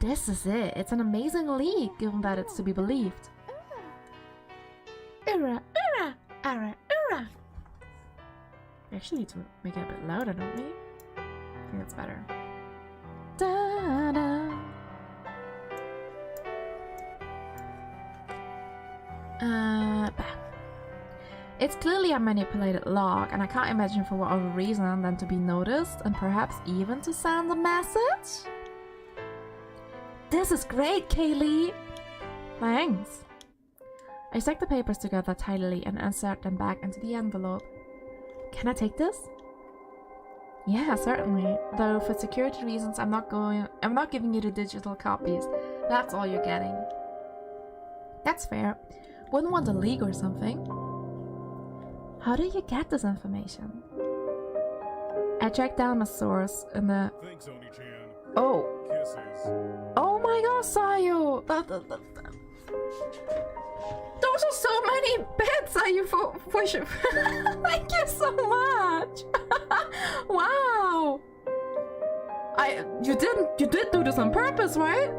This is it. It's an amazing league, given that it's to be believed. Ura, ura, ara, ura. We actually need to make it a bit louder, don't we? I think that's better. Da da. Bah. It's clearly a manipulated log, and I can't imagine for what other reason than to be noticed and perhaps even to send a message. This is great, Kaylee! Thanks. I stack the papers together tidily and insert them back into the envelope. Can I take this? Yeah, certainly. Though for security reasons, I'm not giving you the digital copies. That's all you're getting. That's fair. Wouldn't want a leak or something. How do you get this information? I tracked down a source in the... Thanks, Oni-chan. Oh. Kisses. Oh my god, Sayu! Those are so many bits, Sayu, for sure. Thank you so much! Wow! You did do this on purpose, right?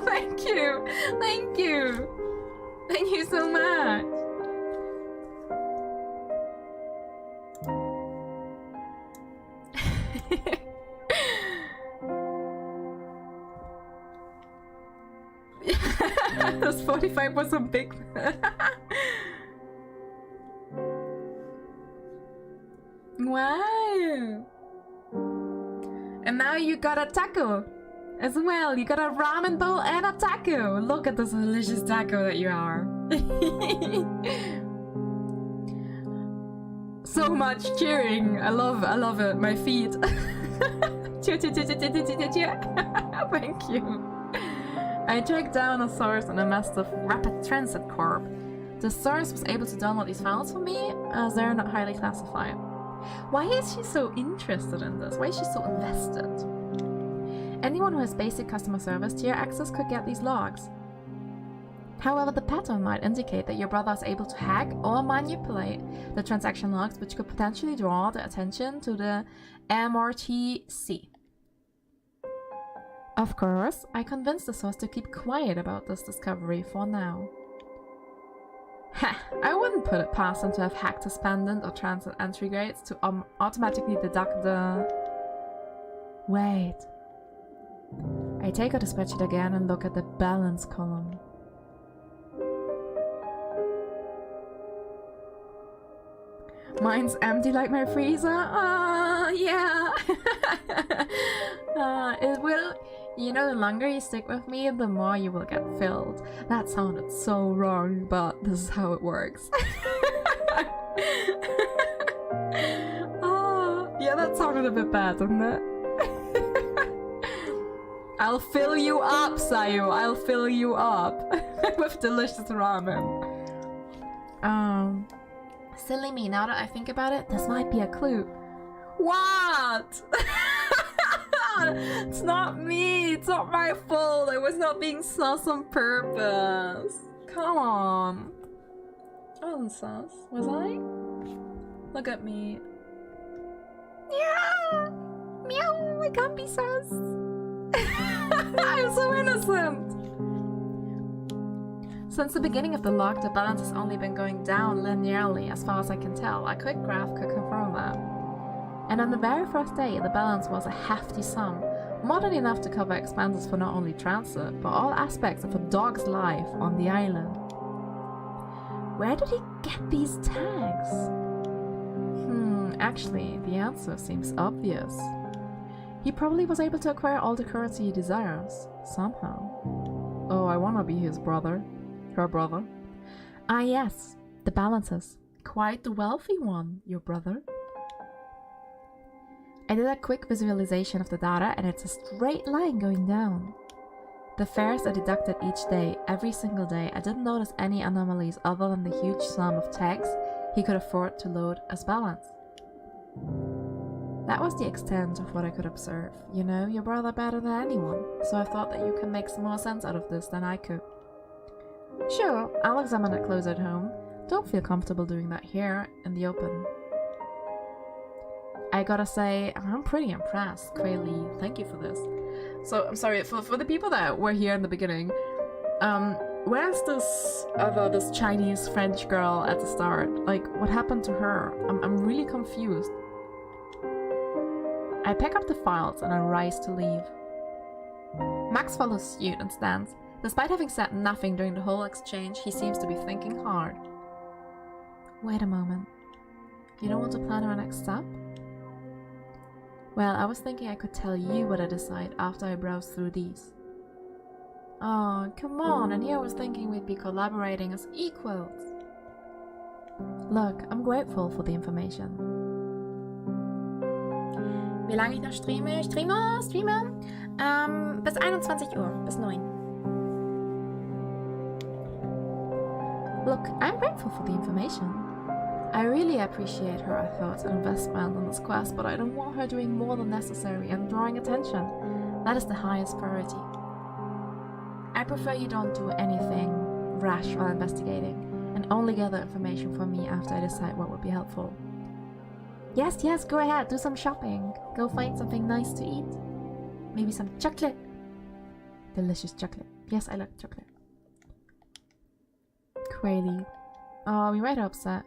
Thank you! Thank you! Thank you so much! Those 45 was a big... Wow! And now you got a taco as well. You got a ramen bowl and a taco. Look at this delicious taco that you are. So much cheering. I love it. My feet. Thank you. I tracked down a source in a massive Rapid Transit Corp. The source was able to download these files for me, as they're not highly classified. Why is she so interested in this? Why is she so invested? Anyone who has basic customer service tier access could get these logs. However, the pattern might indicate that your brother is able to hack or manipulate the transaction logs, which could potentially draw the attention to the MRTC. Of course, I convinced the source to keep quiet about this discovery for now. Ha! I wouldn't put it past him to have hacked his pendant or transit entry grades to automatically deduct the... Wait. I take out the spreadsheet again and look at the balance column. Mine's empty like my freezer. Yeah. It will. You know, the longer you stick with me, the more you will get filled. That sounded so wrong, but this is how it works. Yeah, that sounded a bit bad, didn't it? I'll fill you up, Sayu. I'll fill you up with delicious ramen. Silly me, now that I think about it, this might be a clue. What? It's not me, it's not my fault. I was not being sus on purpose. Come on. I wasn't sus, was I? Look at me. Yeah! Meow, I can't be sus. I'm so innocent. Since the beginning of the log, the balance has only been going down linearly as far as I can tell. A quick graph could confirm that. And on the very first day, the balance was a hefty sum, more than enough to cover expenses for not only transit, but all aspects of a dog's life on the island. Where did he get these tags? Actually, the answer seems obvious. He probably was able to acquire all the currency he desires, somehow. Oh, I wanna be his brother. Her brother. Ah yes, the balances. Quite the wealthy one, your brother. I did a quick visualization of the data and it's a straight line going down. The fares are deducted each day, every single day. I didn't notice any anomalies other than the huge sum of tags he could afford to load as balance. That was the extent of what I could observe. You know your brother better than anyone, so I thought that you can make some more sense out of this than I could. Sure, I'll examine it closer at home. Don't feel comfortable doing that here, in the open. I gotta say, I'm pretty impressed, Quaylee. Thank you for this. So, I'm sorry, for the people that were here in the beginning, where's this Chinese French girl at the start? Like, what happened to her? I'm really confused. I pick up the files and I rise to leave. Max follows suit and stands. Despite having said nothing during the whole exchange, he seems to be thinking hard. Wait a moment. You don't want to plan our next step? Well, I was thinking I could tell you what I decide after I browse through these. Oh, come on, and here I was thinking we'd be collaborating as equals. Look, I'm grateful for the information. Wie lange ich noch streame? Ich streame bis 21 Uhr, bis 9. Look, I'm grateful for the information. I really appreciate her efforts and investment on this quest, but I don't want her doing more than necessary and drawing attention. That is the highest priority. I prefer you don't do anything rash while investigating, and only gather information from me after I decide what would be helpful. Yes, go ahead, do some shopping. Go find something nice to eat. Maybe some chocolate. Delicious chocolate. Yes, I like chocolate. Quayle. Oh, you're right upset.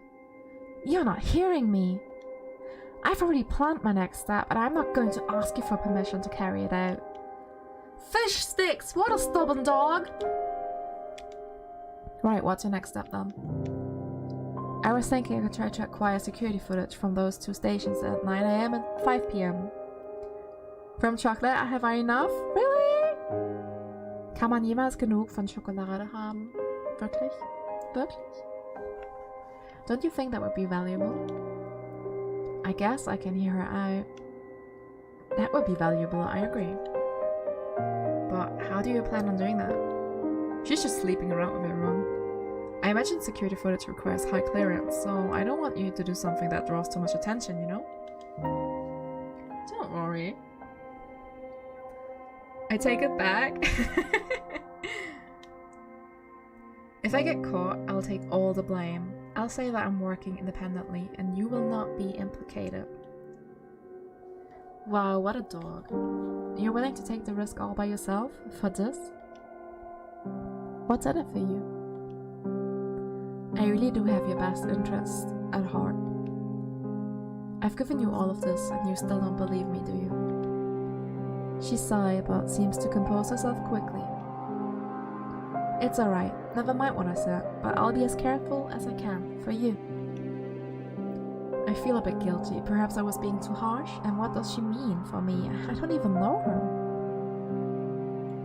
You're not hearing me. I've already planned my next step, and I'm not going to ask you for permission to carry it out. Fish sticks! What a stubborn dog! Right, what's your next step then? I was thinking I could try to acquire security footage from those two stations at 9 AM and 5 PM. From chocolate, I have enough? Really? Kann man jemals genug von Schokolade haben? Wirklich? Wirklich? Don't you think that would be valuable? I guess I can hear her out. That would be valuable, I agree. But how do you plan on doing that? She's just sleeping around with everyone. I imagine security footage requires high clearance, so I don't want you to do something that draws too much attention, you know? Don't worry. I take it back. If I get caught, I'll take all the blame. I'll say that I'm working independently and you will not be implicated. Wow, what a dog. You're willing to take the risk all by yourself? For this? What's in it for you? I really do have your best interest at heart. I've given you all of this and you still don't believe me, do you? She sighed but seems to compose herself quickly. It's alright, never mind what I said, but I'll be as careful as I can, for you. I feel a bit guilty, perhaps I was being too harsh, and what does she mean for me? I don't even know her.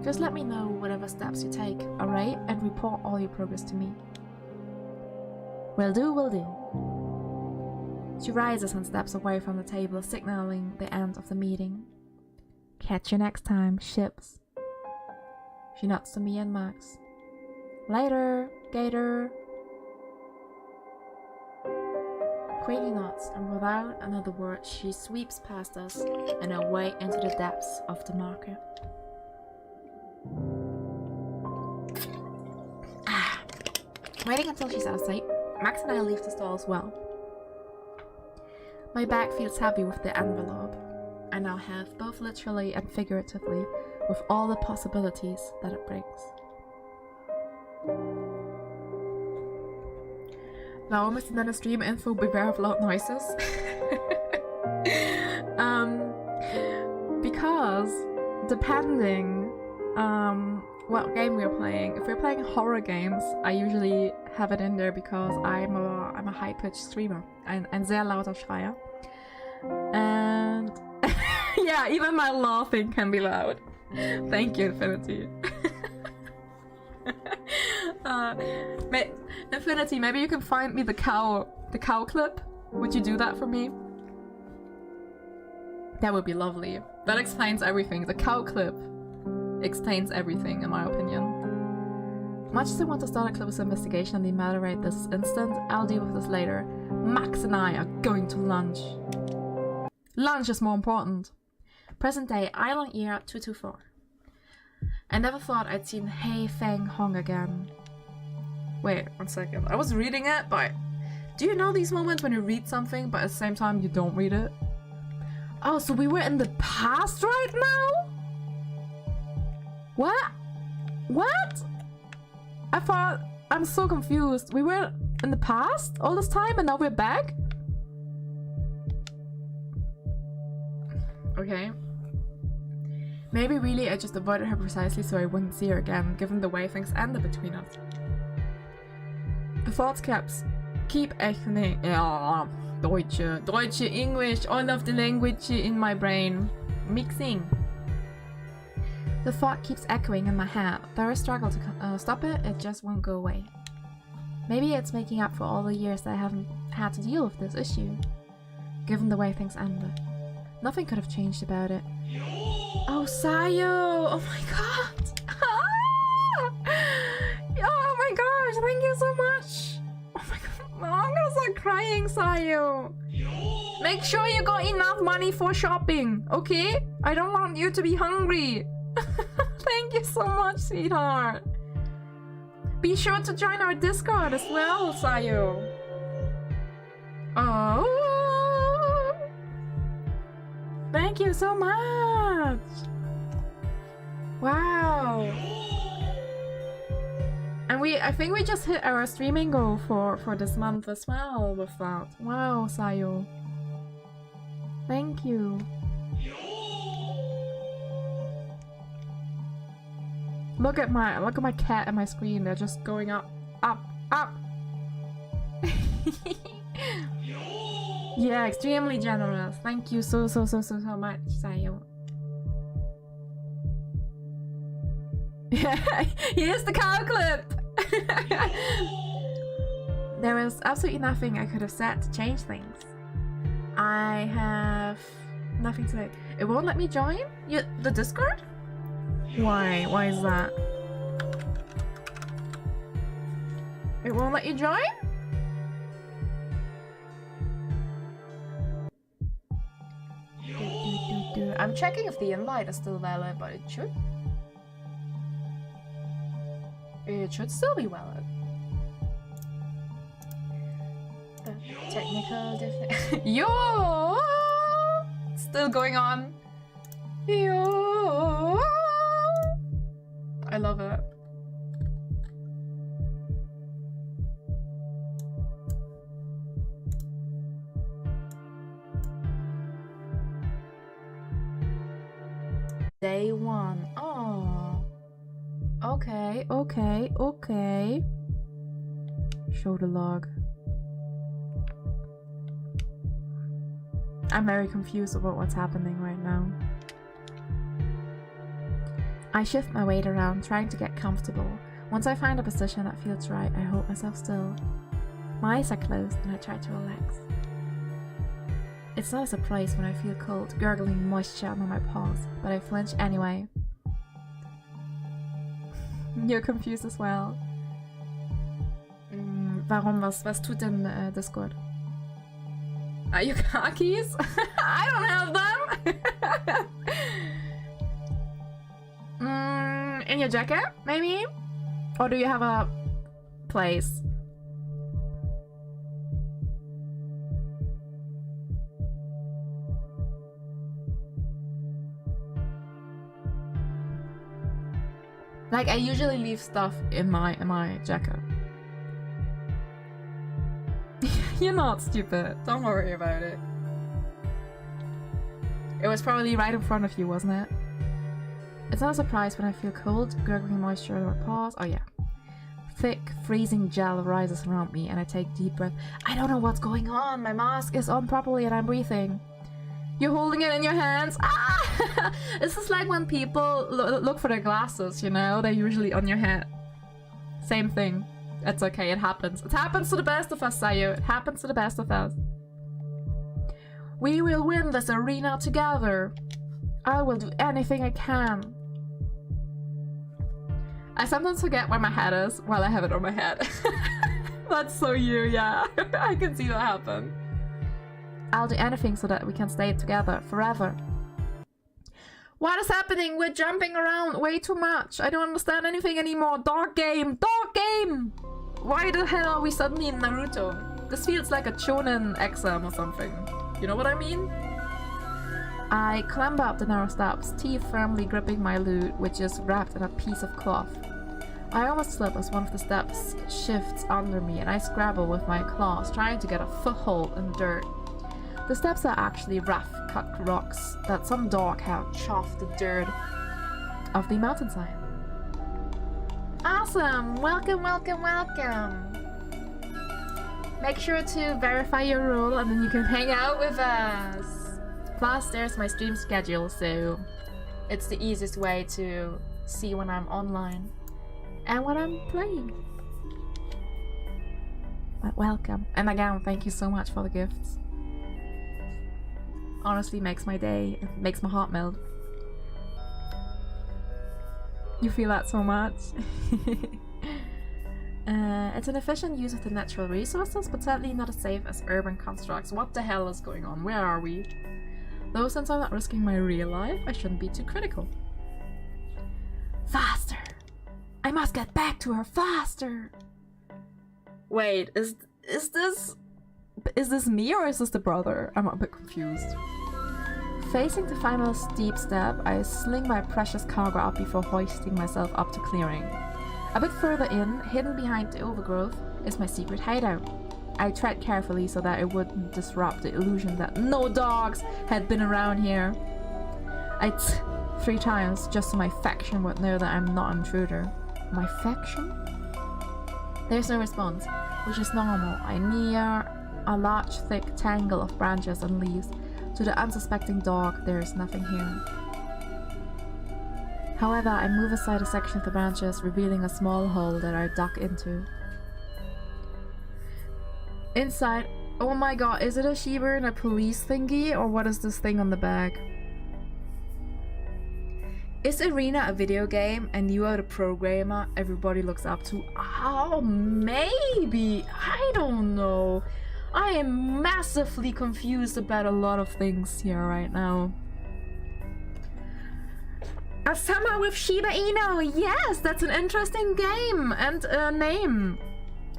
Just let me know whatever steps you take, alright? And report all your progress to me. Will do. She rises and steps away from the table, signaling the end of the meeting. Catch you next time, ships. She nods to me and Max. Later, Gator. Quayle nods, and without another word, she sweeps past us and away into the depths of the market. Waiting until she's out of sight, Max and I leave the stall as well. My bag feels heavy with the envelope. I now have, both literally and figuratively, with all the possibilities that it brings. Warum ist in deiner Stream-Info beware of loud noises? Because depending what game we're playing, if we're playing horror games, I usually have it in there because I'm a high-pitched streamer. Ein sehr lauter Schreier. And yeah, even my laughing can be loud. Thank you, Infinity. Infinity, maybe you can find me the cow clip. Would you do that for me? That would be lovely. That explains everything. The cow clip explains everything, in my opinion. Much as I want to start a close investigation on the matter right this instant, I'll deal with this later. Max and I are going to lunch. Lunch is more important. Present day, Island Year 224. I never thought I'd seen Hei Feng Hong again. Wait, 1 second. I was reading it, but do you know these moments when you read something, but at the same time you don't read it? Oh, so we were in the past right now? What? What? I thought... I'm so confused. We were in the past all this time and now we're back? Okay. Maybe really I just avoided her precisely so I wouldn't see her again, given the way things ended between us. The thoughts keep echoing. Yeah, Deutsche, English, all of the language in my brain. Mixing. The thought keeps echoing in my head. Though I struggle to stop it, it just won't go away. Maybe it's making up for all the years that I haven't had to deal with this issue. Given the way things ended. Nothing could have changed about it. Oh, Sayo! Oh my god! Oh my gosh, thank you so much! Oh my god, oh, I'm gonna start crying, Sayo! Make sure you got enough money for shopping, okay? I don't want you to be hungry! Thank you so much, sweetheart! Be sure to join our Discord as well, Sayo! Oh! Thank you so much! Wow! And I think we just hit our streaming goal for this month as well with that. Wow, Sayo. Thank you. Look at my cat and my screen. They're just going up, up, up. Yeah, extremely generous. Thank you so much, Sayo. Yeah, here's the cow clip. There is absolutely nothing I could have said to change things. I have nothing to say. It won't let me join the Discord? Why? Why is that? It won't let you join? I'm checking if the invite is still valid, but it should. It should still be valid. The technical Yo! Still going on. Yo! I love it. Day one. Oh. Okay, okay, okay. Show the log. I'm very confused about what's happening right now. I shift my weight around, trying to get comfortable. Once I find a position that feels right, I hold myself still. My eyes are closed and I try to relax. It's not a surprise when I feel cold, gurgling moisture under my paws, but I flinch anyway. You're confused as well. Warum? Was tut denn Discord? Are you khakis? I don't have them! In your jacket, maybe? Or do you have a place? Like, I usually leave stuff in my jacket. You're not stupid. Don't worry about it. It was probably right in front of you, wasn't it? It's not a surprise when I feel cold, gurgling moisture in my paws. Oh yeah. Thick, freezing gel rises around me and I take deep breath. I don't know what's going on. My mask is on properly and I'm breathing. You're holding it in your hands. Ah! This is like when people look for their glasses, you know? They're usually on your head. Same thing. It's okay, it happens. It happens to the best of us, Sayo. It happens to the best of us. We will win this arena together. I will do anything I can. I sometimes forget where my head is while I have it on my head. That's so you, yeah. I can see that happen. I'll do anything so that we can stay together forever. What is happening? We're jumping around way too much. I don't understand anything anymore. Dark game! Dark game! Why the hell are we suddenly in Naruto? This feels like a shonen exam or something. You know what I mean? I clamber up the narrow steps, teeth firmly gripping my loot, which is wrapped in a piece of cloth. I almost slip as one of the steps shifts under me, and I scrabble with my claws, trying to get a foothold in the dirt. The steps are actually rough, cut rocks that some dog had chopped the dirt of the mountainside. Awesome! Welcome, welcome, welcome! Make sure to verify your role and then you can hang out with us! Plus, there's my stream schedule, so it's the easiest way to see when I'm online and when I'm playing. But welcome. And again, thank you so much for the gifts. Honestly, makes my day. It makes my heart melt. You feel that so much? It's an efficient use of the natural resources, but certainly not as safe as urban constructs. What the hell is going on? Where are we? Though since I'm not risking my real life, I shouldn't be too critical. Faster! I must get back to her faster! Wait, is this me or is this the brother? I'm a bit confused. Facing the final steep step, I sling my precious cargo up before hoisting myself up to clearing. A bit further in, hidden behind the overgrowth, is my secret hideout. I tread carefully so that it wouldn't disrupt the illusion that no dogs had been around here. I 3 times just so my faction would know that I'm not an intruder. My faction? There's no response, which is normal. I near a large thick tangle of branches and leaves. To the unsuspecting dog, there is nothing here. However, I move aside a section of the branches, revealing a small hole that I duck into. Inside, oh my god, is it a Shiba and a police thingy, or what is this thing on the back? Is Arena a video game and you are the programmer everybody looks up to? Oh, maybe. I don't know. I am massively confused about a lot of things here right now. A summer with Shiba Inu! Yes, that's an interesting game and name.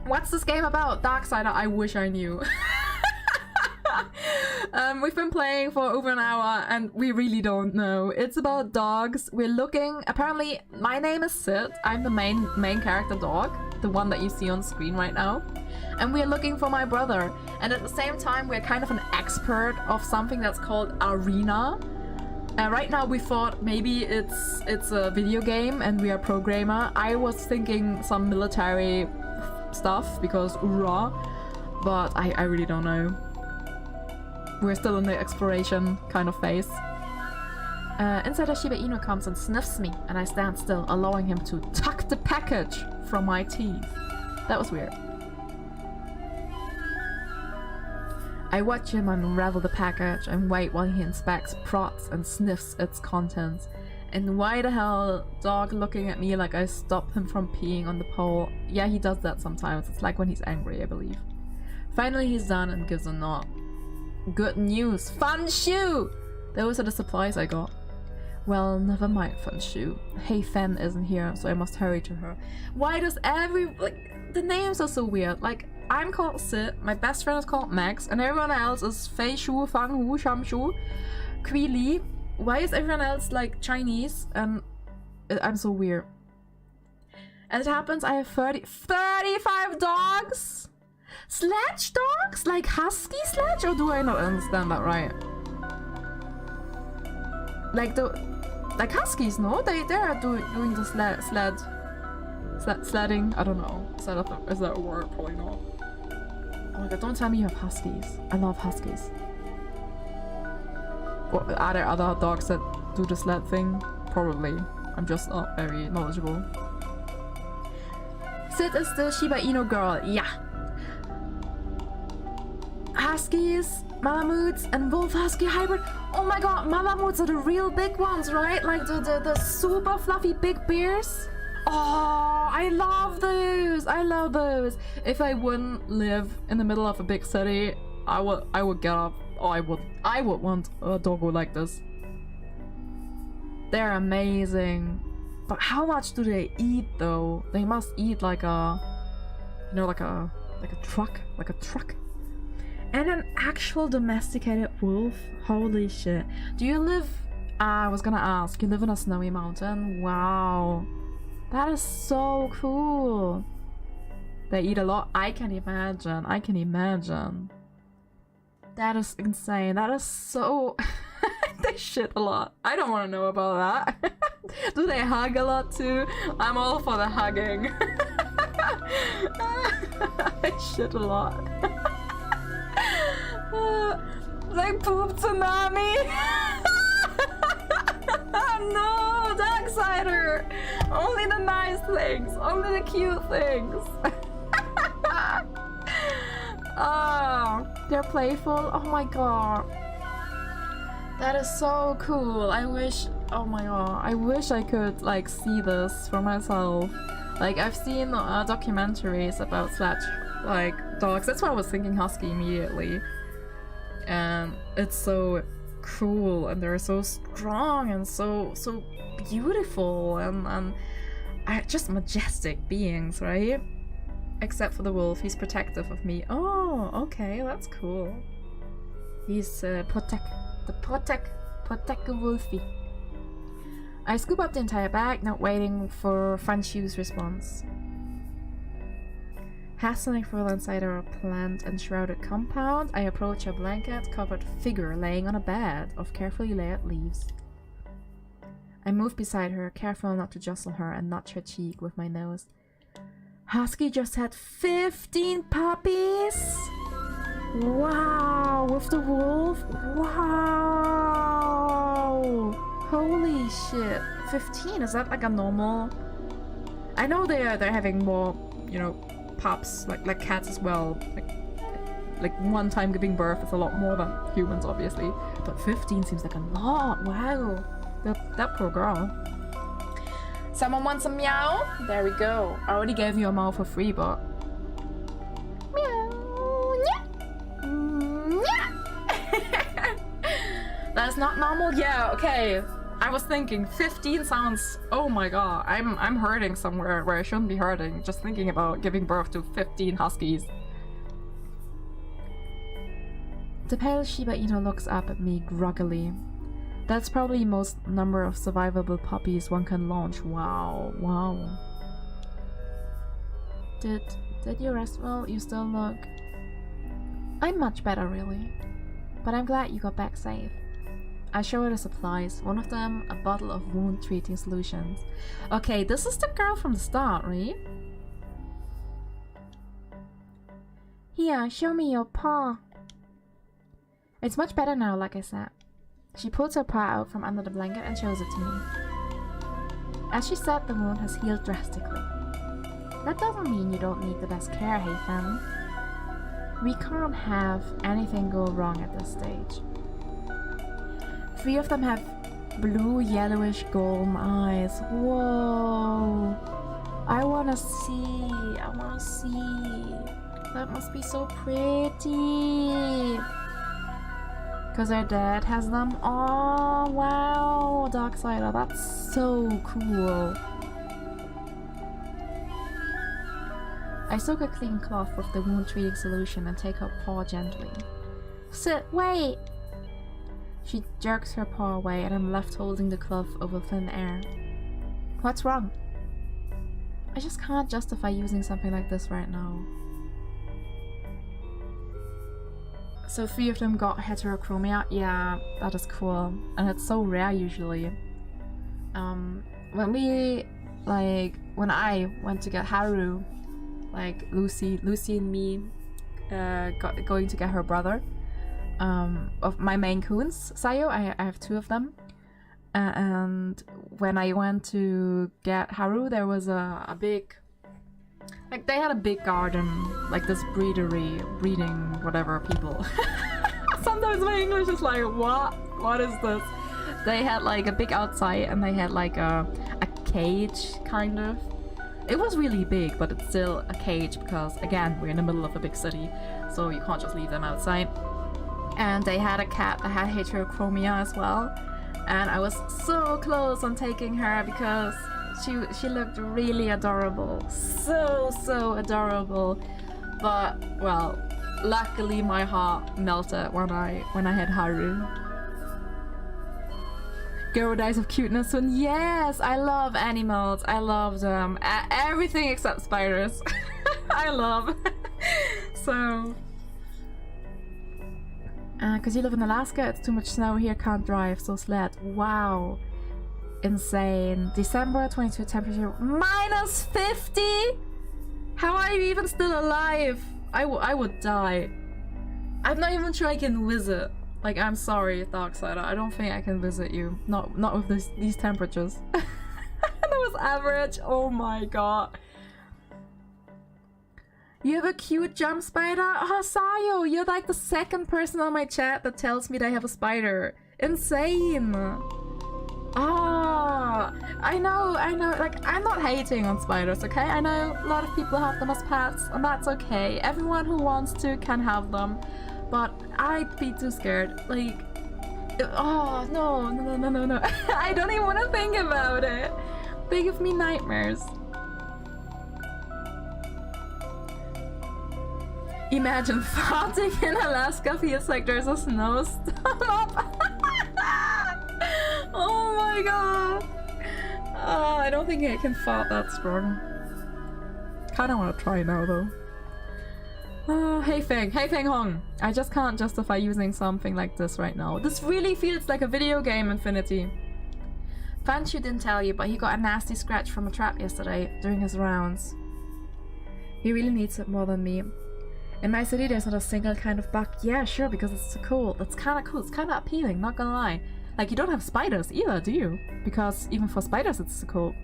What's this game about? Darksider, I wish I knew. We've been playing for over an hour and we really don't know. It's about dogs. We're looking... Apparently, my name is Sid. I'm the main character dog. The one that you see on screen right now. And we're looking for my brother. And at the same time, we're kind of an expert of something that's called Arena. Right now we thought maybe it's a video game and we are programmer. I was thinking some military stuff because URA, but I really don't know. We're still in the exploration kind of phase. Inside, a Shiba Inu comes and sniffs me, and I stand still, allowing him to tuck the package from my teeth. That was weird. I watch him unravel the package and wait while he inspects, prods, and sniffs its contents. And why the hell, dog looking at me like I stopped him from peeing on the pole? Yeah, he does that sometimes. It's like when he's angry, I believe. Finally, he's done and gives a nod. Good news! Fun shoe! Those are the supplies I got. Well, never mind, Fun shoe. Hey, Fen isn't here, so I must hurry to her. Why does the names are so weird. Like, I'm called Sid, my best friend is called Max, and everyone else is Fei Shu, Fang Hu, Sham Shu, Kui Li. Why is everyone else like Chinese? And I'm so weird. As it happens, I have 35 dogs? Sledge dogs? Like husky sledge? Or do I not understand that right? Like huskies, no? They are doing the sledding. I don't know. Is that a word? Probably not. Oh my god, don't tell me you have huskies. I love huskies. What, are there other dogs that do the sled thing? Probably. I'm just not very knowledgeable. Sid is the Shiba Inu girl. Yeah. Huskies, Malamutes, and Wolf Husky hybrid. Oh my god, Malamutes are the real big ones, right? Like the super fluffy big bears. Oh, I love those. I love those. If I wouldn't live in the middle of a big city, I would get up. Oh, I would want a doggo like this. They're amazing. But how much do they eat though? They must eat like a, you know, like a truck. And an actual domesticated wolf? Holy shit. Do you live... I was gonna ask, you live in a snowy mountain? Wow. That is so cool. They eat a lot? I can imagine. I can imagine. That is insane. That is so... They shit a lot. I don't want to know about that. Do they hug a lot too? I'm all for the hugging. They shit a lot. They poop tsunami. No, Darksider. Only the nice things. Only the cute things. Oh, they're playful. Oh my god. That is so cool. I wish, oh my god, I wish I could like see this for myself. Like I've seen documentaries about sledge like dogs. That's why I was thinking husky immediately. And it's so cool, and they're so strong and so beautiful and just majestic beings, right? Except for the wolf, he's protective of me. Oh, okay, that's cool. He's protect wolfie. I scoop up the entire bag, not waiting for Franchu's response. Hastening further inside our plant and shrouded compound, I approach a blanket-covered figure laying on a bed of carefully layered leaves. I move beside her, careful not to jostle her, and nudge her cheek with my nose. Husky just had 15 puppies! Wow! With the wolf? Wow! Holy shit! 15? Is that like a normal? I know they're having more, you know, pups like cats as well. Like one time giving birth is a lot more than humans, obviously. But 15 seems like a lot. Wow! That poor girl. Someone wants a meow? There we go. I already gave you a meow for free, but... Meow! That's not normal? Yeah, okay. I was thinking 15 sounds... Oh my god. I'm hurting somewhere where I shouldn't be hurting. Just thinking about giving birth to 15 huskies. The pale Shiba Inu looks up at me groggily. That's probably most number of survivable puppies one can launch. Wow, wow. Did you rest well? You still look... I'm much better, really. But I'm glad you got back safe. I show her the supplies. One of them, a bottle of wound treating solutions. Okay, this is the girl from the start, right? Here, show me your paw. It's much better now, like I said. She pulls her paw out from under the blanket and shows it to me. As she said, the wound has healed drastically. That doesn't mean you don't need the best care, hey fam. We can't have anything go wrong at this stage. 3 of them have blue, yellowish, golden eyes. Whoa! I wanna see. That must be so pretty. Because their dad has them. Oh, wow, Darksider, that's so cool. I soak a clean cloth with the wound treating solution and take her paw gently. Sit, wait! She jerks her paw away and I'm left holding the cloth over thin air. What's wrong? I just can't justify using something like this right now. So 3 of them got heterochromia. Yeah, that is cool. And it's so rare usually. When I went to get Haru, like Lucy and me going to get her brother, of my Maine Coons, Sayo, I have 2 of them. And when I went to get Haru, there was a big... Like, they had a big garden, like this breeding, whatever, people. Sometimes my English is like, what is this? They had like a big outside and they had like a cage, kind of. It was really big, but it's still a cage because, again, we're in the middle of a big city, so you can't just leave them outside. And they had a cat that had heterochromia as well. And I was so close on taking her because she looked really adorable. So adorable. But, well, luckily my heart melted when I had Haru. Goro dies of cuteness soon. Yes, I love animals. I love them. Everything except spiders. I love. So, because you live in Alaska, it's too much snow here. Can't drive, so sled. Wow, insane. December 22 temperature -50. How are you even still alive? I would die. I'm not even sure I can visit. Like, I'm sorry, Darksider. I don't think I can visit you. Not with these temperatures. That was average. Oh my god. You have a cute jump spider? Oh, Sayo, you're like the second person on my chat that tells me they have a spider. Insane. Ah, I know. Like, I'm not hating on spiders, okay? I know a lot of people have them as pets, and that's okay. Everyone who wants to can have them. But I'd be too scared. Like, oh, no. I don't even want to think about it. They give me nightmares. Imagine farting in Alaska feels like there's a snowstorm up. Oh my god. I don't think I can fart that strong. Kinda want to try now though. Hey Feng Hong. I just can't justify using something like this right now. This really feels like a video game, Infinity. Fanshu didn't tell you, but he got a nasty scratch from a trap yesterday during his rounds. He really needs it more than me. In my city there's not a single kind of bug. Yeah, sure, because it's so cool. That's kinda cool. It's kinda appealing, not gonna lie. Like, you don't have spiders either, do you? Because even for spiders it's so cool.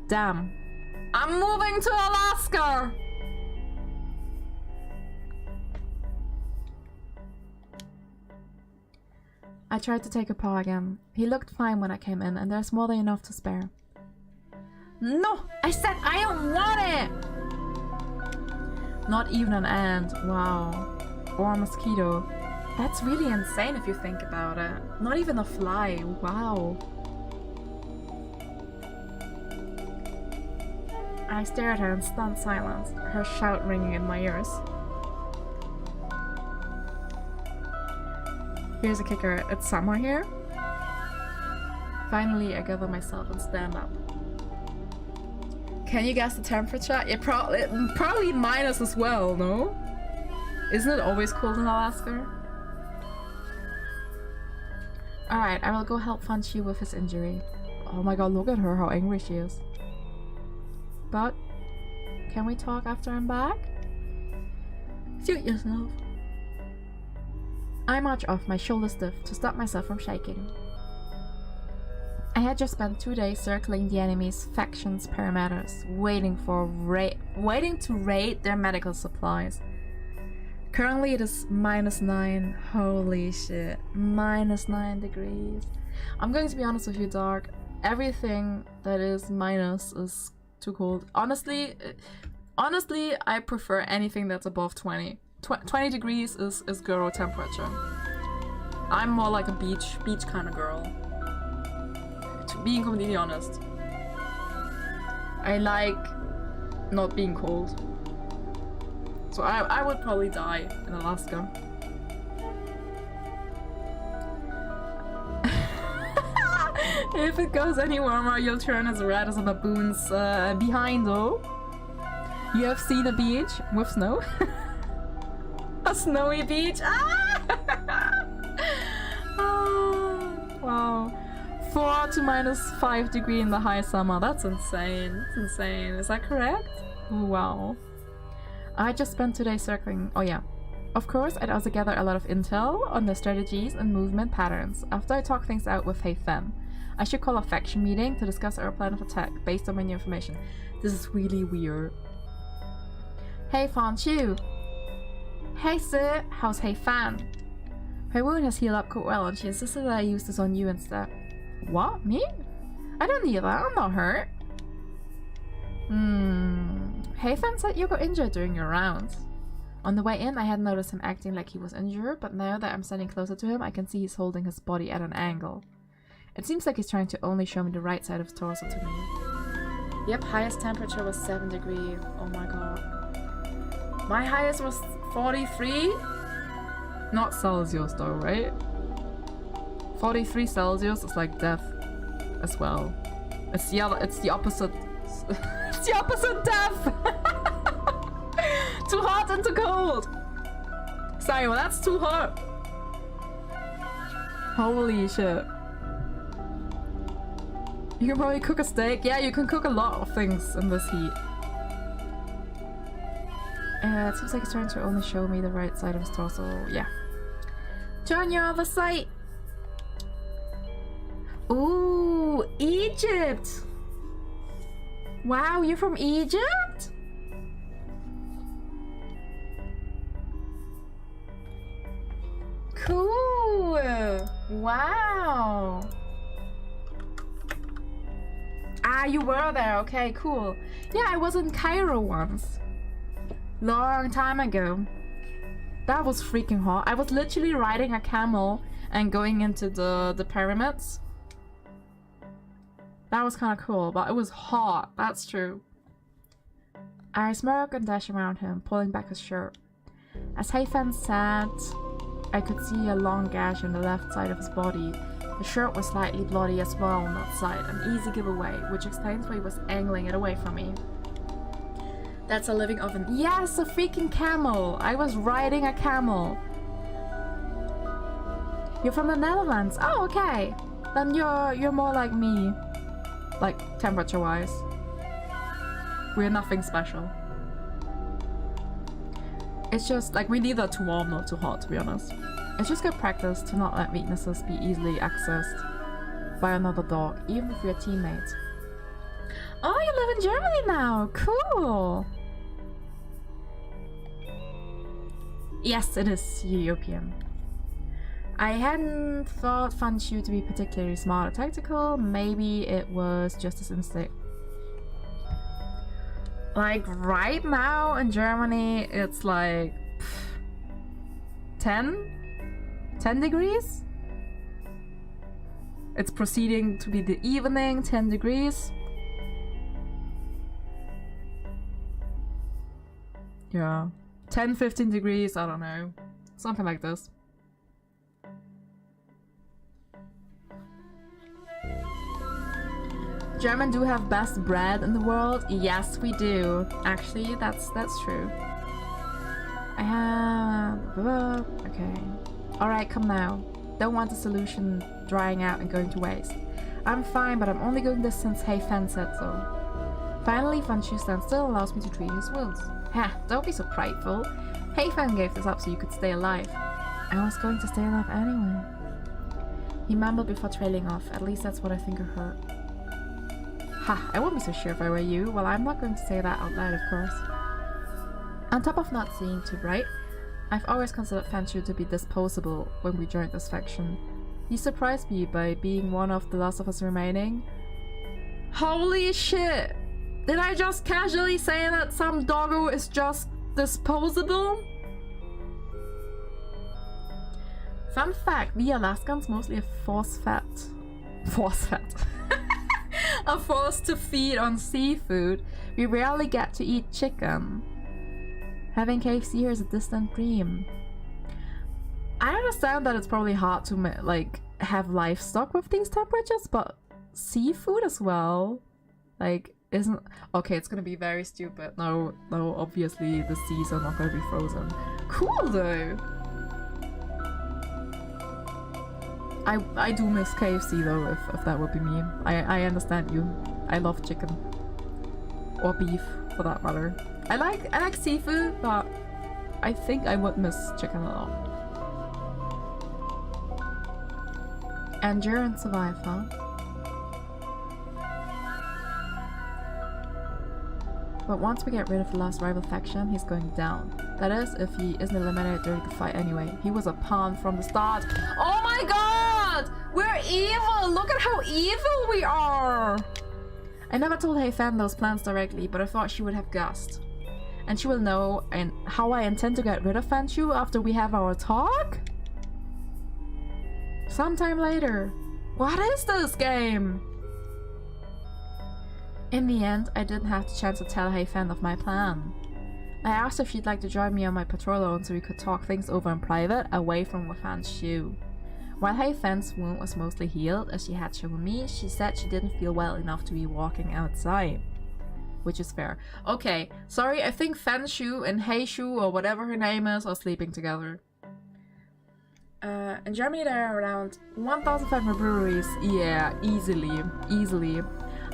Damn. I'm moving to Alaska! I tried to take a paw again. He looked fine when I came in, and there's more than enough to spare. No! I said I don't want it! Not even an ant. Wow. Or a mosquito. That's really insane if you think about it. Not even a fly. Wow. I stare at her in stunned silence, her shout ringing in my ears. Here's a kicker. It's summer here. Finally, I gather myself and stand up. Can you guess the temperature? It probably minus as well, no? Isn't it always cold in Alaska? Alright, I will go help Fanshu with his injury. Oh my god, look at her, how angry she is. But, can we talk after I'm back? Suit yourself. I march off, my shoulders stiff, to stop myself from shaking. I had just spent 2 days circling the enemy's factions' perimeters, waiting to raid their medical supplies. Currently it is -9. Holy shit. -9 degrees. I'm going to be honest with you, Dark. Everything that is minus is too cold. Honestly, I prefer anything that's above 20. 20 degrees is Goro temperature. I'm more like a beach kind of girl. Being completely honest. I like not being cold. So I would probably die in Alaska. If it goes any warmer, you'll turn as red as a baboon's behind though. You have seen a beach with snow? A snowy beach? Ah! Oh, wow. 4 to -5 degree in the high summer. That's insane. That's insane. Is that correct? Wow. I just spent 2 days circling. Oh yeah. Of course, I'd also gather a lot of intel on their strategies and movement patterns after I talk things out with Hey Fen. I should call a faction meeting to discuss our plan of attack based on my new information. This is really weird. Hey Fanshu! Hey sir! How's Hey Fan? Her wound has healed up quite well and she insisted that I use this on you instead. What? Me? I don't need that, I'm not hurt. Hey Fan said you got injured during your rounds. On the way in, I hadn't noticed him acting like he was injured, but now that I'm standing closer to him, I can see he's holding his body at an angle. It seems like he's trying to only show me the right side of his torso to me. Yep, highest temperature was 7 degrees. Oh my god. My highest was 43? Not Celsius though, right? 43 Celsius is like death as well. It's the opposite. It's the opposite death! Too hot and too cold! Sorry, well that's too hot. Holy shit. You can probably cook a steak. Yeah, you can cook a lot of things in this heat. It seems like it's trying to only show me the right side of his torso. Yeah. Turn your other side! Ooh, Egypt! Wow, you're from Egypt? Cool! Wow! Ah, you were there. Okay, cool. Yeah, I was in Cairo once. Long time ago. That was freaking hot. I was literally riding a camel and going into the pyramids. That was kind of cool, but it was hot. That's true. I smirk and dash around him, pulling back his shirt. As Hayfen said, I could see a long gash on the left side of his body. The shirt was slightly bloody as well on that side, an easy giveaway, which explains why he was angling it away from me. That's a living oven. Yes, a freaking camel! I was riding a camel. You're from the Netherlands? Oh, okay. Then you're more like me. Like, temperature-wise. We're nothing special. It's just, like, we're neither too warm nor too hot, to be honest. It's just good practice to not let weaknesses be easily accessed by another dog, even if we're teammates. Oh, you live in Germany now! Cool! Yes, it is European. I hadn't thought Fanshu to be particularly smart or tactical. Maybe it was just his instinct. Like, right now in Germany, it's like 10 degrees? It's proceeding to be the evening, 10 degrees. Yeah. 10-15 degrees, I don't know. Something like this. German do have best bread in the world? Yes, we do. Actually, that's true. I have... Okay. Alright, come now. Don't want the solution drying out and going to waste. I'm fine, but I'm only going this since Hayfen said so. Finally, Fanshu stands still and allows me to treat his wounds. Ha, don't be so prideful. Hayfen gave this up so you could stay alive. I was going to stay alive anyway. He mumbled before trailing off. At least that's what I think I heard. Ha, I wouldn't be so sure if I were you. Well, I'm not going to say that out loud, of course. On top of not seeing too bright, I've always considered Fanshu to be disposable when we joined this faction. He surprised me by being one of the last of us remaining. Holy shit! Did I just casually say that some doggo is just disposable? Fun fact, we Alaskans mostly have force-fed. Are forced to feed on seafood. We rarely get to eat chicken. Having KFC here is a distant dream. I understand that it's probably hard to like have livestock with these temperatures, but seafood as well, like, isn't okay. It's gonna be very stupid. No, obviously the seas are not gonna be frozen. Cool though. I do miss KFC though, if that would be me. I understand you. I love chicken. Or beef, for that matter. I like seafood, but I think I would miss chicken a lot. Endure and survive, huh? But once we get rid of the last rival faction, he's going down. That is, if he isn't eliminated during the fight anyway. He was a pawn from the start. Oh my god! We're evil! Look at how evil we are! I never told Hayfen those plans directly, but I thought she would have guessed. And she will know how I intend to get rid of Fanshu after we have our talk? Sometime later. What is this game? In the end, I didn't have the chance to tell Hayfen of my plan. I asked if she'd like to join me on my patrol alone so we could talk things over in private, away from Wafan's shoe. While Hei Fen's wound was mostly healed, as she had shown me, she said she didn't feel well enough to be walking outside. Which is fair. Okay, sorry, I think Fen Shu and Hei Shu, or whatever her name is, are sleeping together. In Germany there are around 1,500 breweries. Yeah, easily.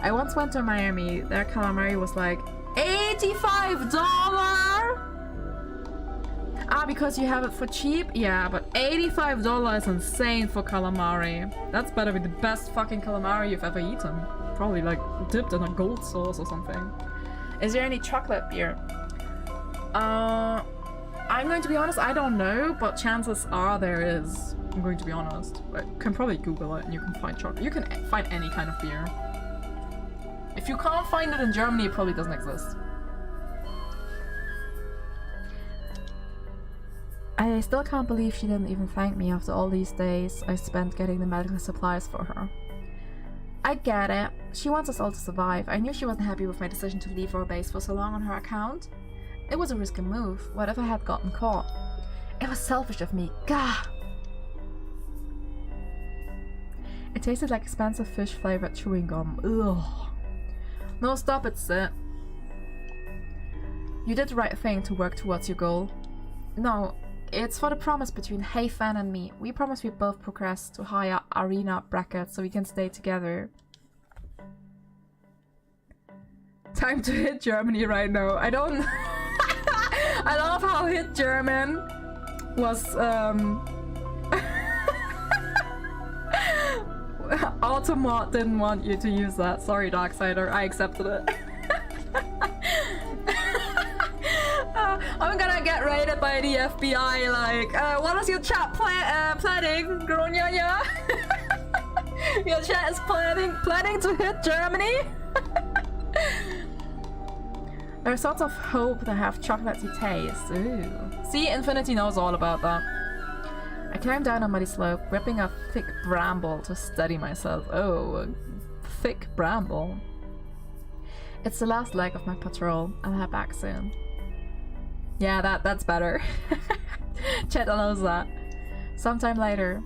I once went to Miami, their calamari was like $85! Ah, because you have it for cheap? Yeah, but $85 is insane for calamari. That's better be the best fucking calamari you've ever eaten. Probably like dipped in a gold sauce or something. Is there any chocolate beer? I'm going to be honest, I don't know, but chances are there is. I'm going to be honest. I can probably Google it and you can find chocolate. You can find any kind of beer. If you can't find it in Germany, it probably doesn't exist. I still can't believe she didn't even thank me after all these days I spent getting the medical supplies for her. I get it. She wants us all to survive. I knew she wasn't happy with my decision to leave our base for so long on her account. It was a risky move. What if I had gotten caught? It was selfish of me. Gah! It tasted like expensive fish-flavored chewing gum. Ugh. No, stop it, Sid. You did the right thing to work towards your goal. No, it's for the promise between Hei Fan and me. We promised we both progress to higher arena brackets so we can stay together. Time to hit Germany right now. I don't... I love how hit German was, Automod didn't want you to use that. Sorry, Darksider. I accepted it. I'm gonna get raided by the FBI, like, what is your chat planning, Gronya? Your chat is planning to hit Germany? There's sorts of hope that have chocolatey taste. Ooh. See, Infinity knows all about that. I climbed down a muddy slope, gripping a thick bramble to steady myself. Oh, a thick bramble. It's the last leg of my patrol. I'll head back soon. Yeah, that's better. Chet knows that. Sometime later.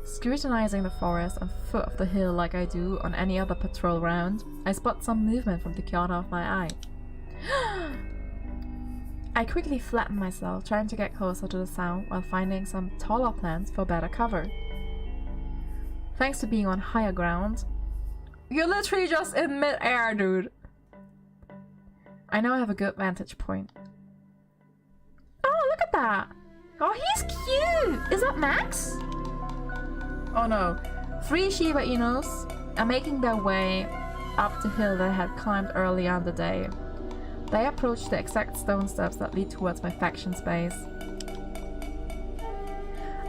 Scrutinizing the forest and foot of the hill like I do on any other patrol round, I spot some movement from the corner of my eye. I quickly flatten myself, trying to get closer to the sound while finding some taller plants for better cover. Thanks to being on higher ground, you're literally just in mid-air, dude. I now have a good vantage point. Oh, look at that! Oh, he's cute! Is that Max? Oh no. 3 Shiba Inus are making their way up the hill they had climbed earlier in the day. They approach the exact stone steps that lead towards my faction's base.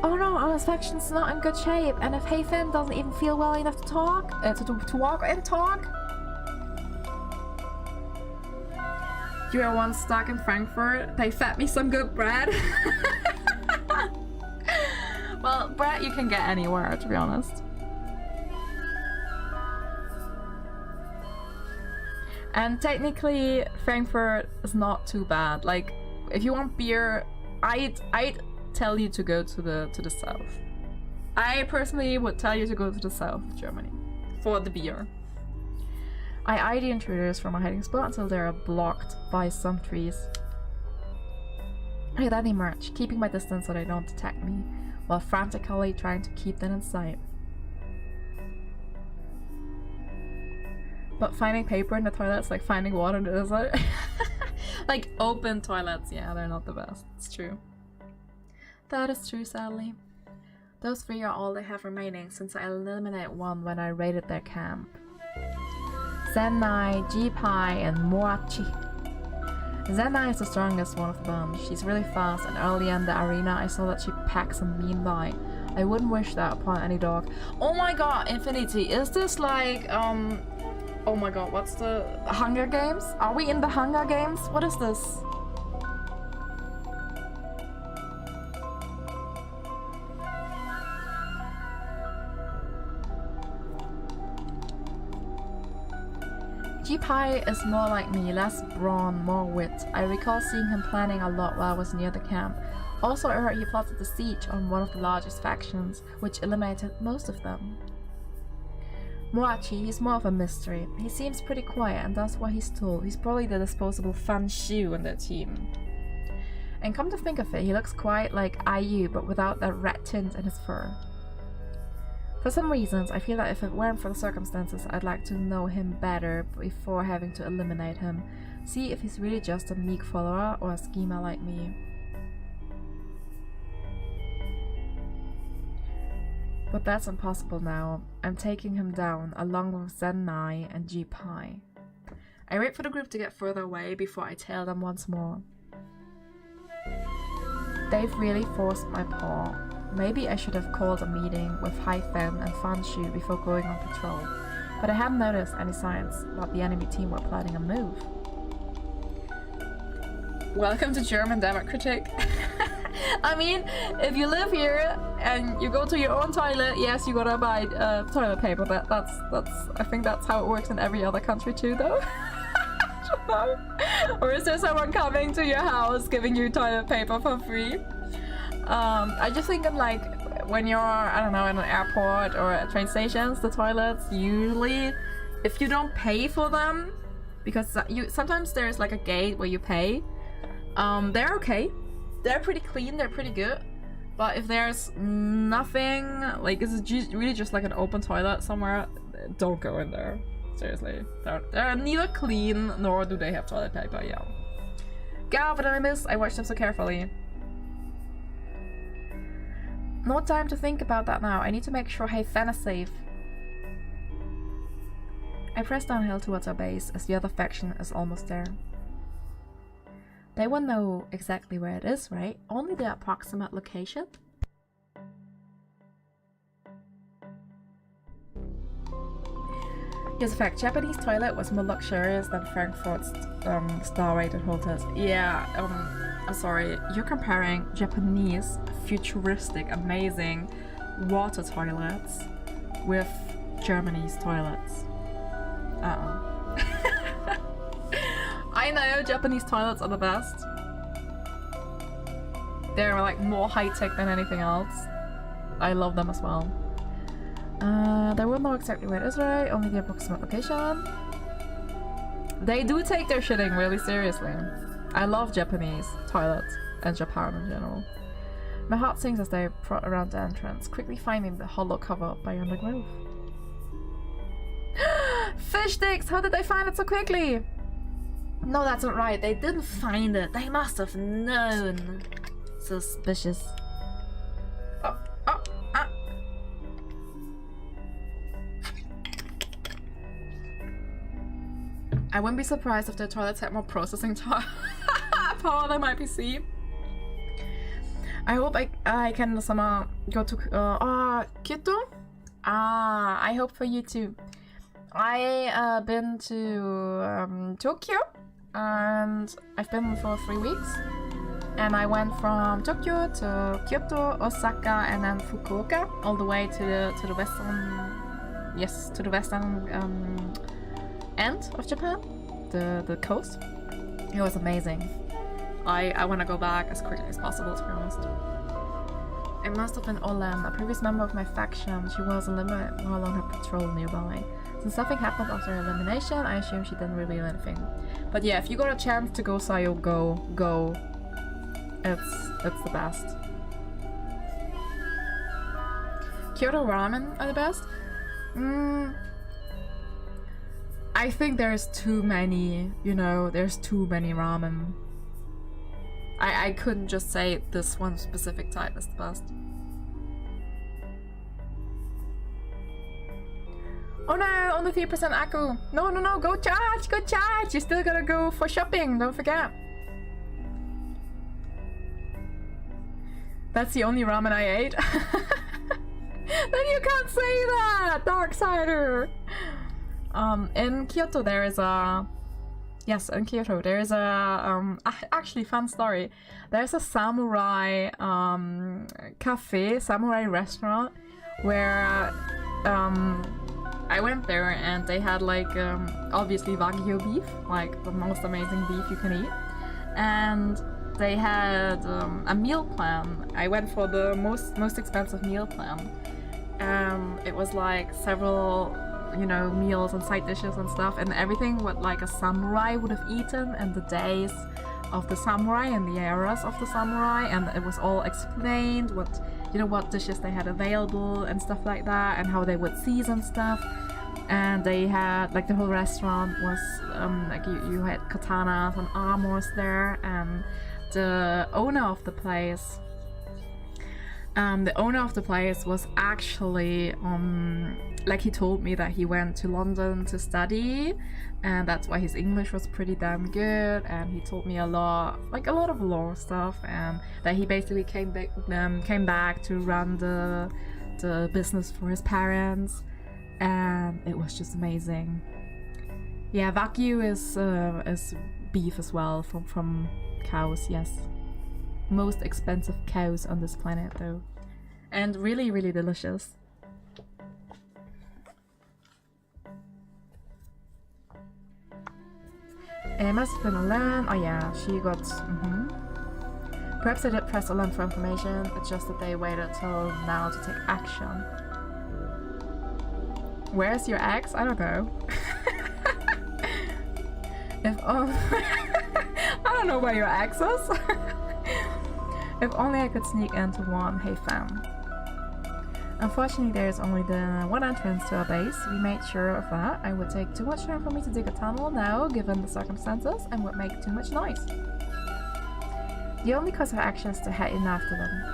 Oh no, our faction's not in good shape, and if Hei Fan doesn't even feel well enough to talk, to walk and talk. You were once stuck in Frankfurt. They fed me some good bread. Well, bread you can get anywhere, to be honest. And technically, Frankfurt is not too bad. Like, if you want beer, I'd tell you to go to the south. I personally would tell you to go to the south of Germany for the beer. I eye the intruders from a hiding spot until they are blocked by some trees. I then emerge, keeping my distance so they don't detect me, while frantically trying to keep them in sight. But finding paper in the toilets, like finding water in the desert. Like open toilets, yeah, they're not the best. It's true. That is true, sadly. Those 3 are all they have remaining, since I eliminated one when I raided their camp. Zenai, Jipai, and Moachi. Zenai is the strongest one of the bunch. She's really fast, and earlier in the arena I saw that she packs a mean bite. I wouldn't wish that upon any dog. Oh my god, Infinity, is this like, oh my god, what's the Hunger Games? Are we in the Hunger Games? What is this? G-Pai is more like me, less brawn, more wit. I recall seeing him planning a lot while I was near the camp. Also, I heard he plotted the siege on one of the largest factions, which eliminated most of them. Moachi, he's more of a mystery. He seems pretty quiet and does what he's told. He's probably the disposable fun shoe in their team. And come to think of it, he looks quite like IU, but without that red tint in his fur. For some reasons, I feel that if it weren't for the circumstances, I'd like to know him better before having to eliminate him. See if he's really just a meek follower or a schemer like me. But that's impossible now. I'm taking him down, along with Zenmai and G-Pai. I wait for the group to get further away before I tail them once more. They've really forced my paw. Maybe I should have called a meeting with Hyphen and Fanshu before going on patrol, but I hadn't noticed any signs that the enemy team were planning a move. Welcome to German Democratic. I mean, if you live here and you go to your own toilet, yes, you gotta buy toilet paper. That's I think that's how it works in every other country too, though. Or is there someone coming to your house giving you toilet paper for free? I just think in like when you're, I don't know, in an airport or at train stations, the toilets usually, if you don't pay for them, because sometimes there's like a gate where you pay, they're okay. They're pretty clean, they're pretty good. But if there's nothing, like it's really just like an open toilet somewhere, don't go in there. Seriously. They're neither clean nor do they have toilet paper, yeah. God, what did I miss? I watched them so carefully. No time to think about that now. I need to make sure Hyphen is safe. I press downhill towards our base as the other faction is almost there. They won't know exactly where it is, right? Only the approximate location? Here's a fact, Japanese toilet was more luxurious than Frankfurt's star-rated hotels. Yeah, I'm sorry, you're comparing Japanese, futuristic, amazing water toilets with Germany's toilets. I know Japanese toilets are the best. They're like more high-tech than anything else. I love them as well. They won't know exactly where it is, right? Only the approximate location. They do take their shitting really seriously. I love Japanese toilets and Japan in general. My heart sings as they prod around the entrance, quickly finding the hollow cover up by undergrowth. Fish sticks! How did they find it so quickly? No, that's not right. They didn't find it. They must have known. Suspicious. I wouldn't be surprised if their toilets had more processing power than my PC. I hope I can somehow go to Kyoto. I hope for you too. I been to Tokyo and I've been for 3 weeks. And I went from Tokyo to Kyoto, Osaka, and then Fukuoka, all the way to the western, yes, to the western end of Japan, the coast. It was amazing. I want to go back as quickly as possible, to be honest. It must have been Olan, a previous member of my faction. She was eliminated while on her patrol nearby. Since nothing happened after elimination, I assume she didn't reveal anything. But yeah, if you got a chance to go Sayo, go. It's the best. Kyoto ramen are the best? I think there's too many, you know, there's too many ramen. I couldn't just say this one specific type is the best. Oh no, only 3% Akku. No, go charge! You still gotta go for shopping, don't forget. That's the only ramen I ate. Then you can't say that, Darksider! In Kyoto there is a... Yes, in Kyoto there is a... actually, fun story. There's a samurai cafe, samurai restaurant, where... I went there and they had like obviously Wagyu beef, like the most amazing beef you can eat, and they had a meal plan. I went for the most expensive meal plan. It was like several, you know, meals and side dishes and stuff, and everything what like a samurai would have eaten in the days of the samurai and the eras of the samurai, and it was all explained what, you know, what dishes they had available and stuff like that, and how they would season stuff. And they had like the whole restaurant was like you had katanas and armors there, and the owner of the place was actually like he told me that he went to London to study, and that's why his English was pretty damn good, and he told me a lot of law stuff, and that he basically came back to run the business for his parents, and it was just amazing. Yeah, Wagyu is beef as well from cows, yes. Most expensive cows on this planet though, and really, really delicious. It must have been alone. Oh yeah, she got... Perhaps they did press alone for information, it's just that they waited till now to take action. Where's your ex? I don't know. I don't know where your ex is. If only I could sneak into one. Hey fam. Unfortunately, there is only the one entrance to our base. We made sure of that. It would take too much time for me to dig a tunnel now, given the circumstances, and would make too much noise. The only course of action is to head in after them.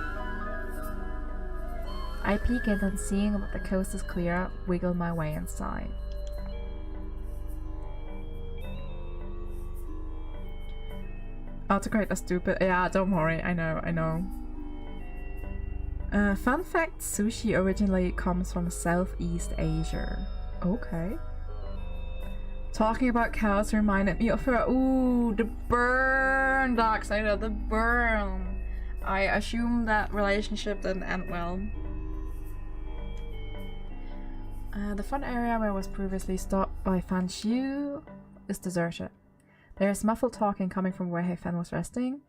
I peek in and seeing that the coast is clear, wiggle my way inside. Autocorrect is stupid. Yeah, don't worry. I know. Fun fact, sushi originally comes from Southeast Asia. Okay. Talking about cows reminded me of her. Ooh, the burn, Darksider, the burn. I assume that relationship didn't end well. The fun area where I was previously stopped by Fan Xiu is deserted. There is muffled talking coming from where He Fan was resting.